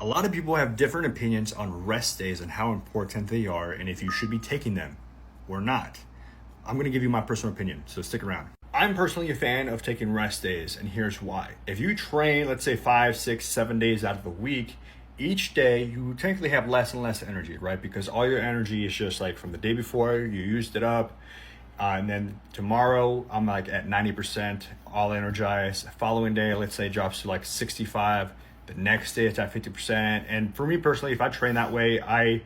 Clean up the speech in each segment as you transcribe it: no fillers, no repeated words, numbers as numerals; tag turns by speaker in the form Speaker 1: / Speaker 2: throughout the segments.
Speaker 1: A lot of people have different opinions on rest days and how important they are and if you should be taking them or not. I'm going to give you my personal opinion, so stick around. I'm personally a fan of taking rest days, and here's why. If you train, let's say 5, 6, 7 days out of the week, each day you technically have less and less energy, right? Because all your energy is just like from the day before, you used it up. And then tomorrow I'm like at 90%, all energized. Following day, let's say drops to like 65. The next day it's at 50%. And for me personally, if I train that way, I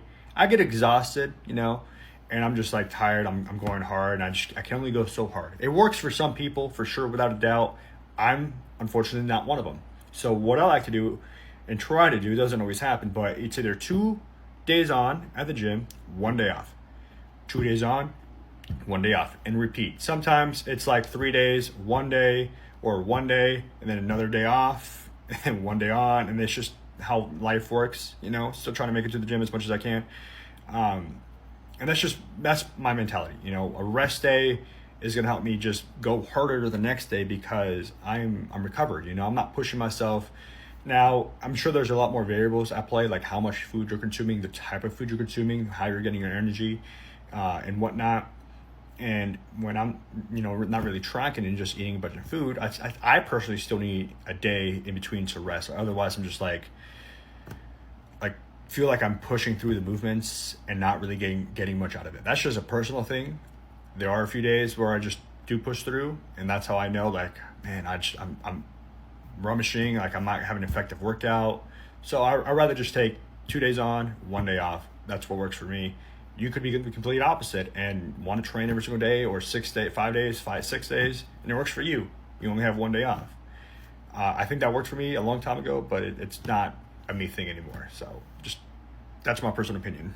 Speaker 1: get exhausted, and I'm just like tired. I'm going hard, and I can only go so hard. It works for some people for sure, without a doubt. I'm unfortunately not one of them. So what I like to do and try to do, doesn't always happen, but it's either 2 days on at the gym, 1 day off. 2 days on, 1 day off, and repeat. Sometimes it's like 3 days, 1 day, or 1 day, and then another day off, and 1 day on, and it's just how life works, still trying to make it to the gym as much as I can. And that's my mentality. A rest day is going to help me just go harder to the next day because I'm recovered. I'm not pushing myself. Now, I'm sure there's a lot more variables at play, like how much food you're consuming, the type of food you're consuming, how you're getting your energy, and whatnot. And when I'm, not really tracking and just eating a bunch of food, I personally still need a day in between to rest. Otherwise, I'm just like feel like I'm pushing through the movements and not really getting much out of it. That's just a personal thing. There are a few days where I just do push through, and that's how I know, like, man, I'm rummaging, like I'm not having an effective workout. So I'd rather just take 2 days on, 1 day off. That's what works for me. You could be the complete opposite and want to train every single day, or 6 days, and it works for you. You only have 1 day off. I think that worked for me a long time ago, but it's not a me thing anymore. So just that's my personal opinion.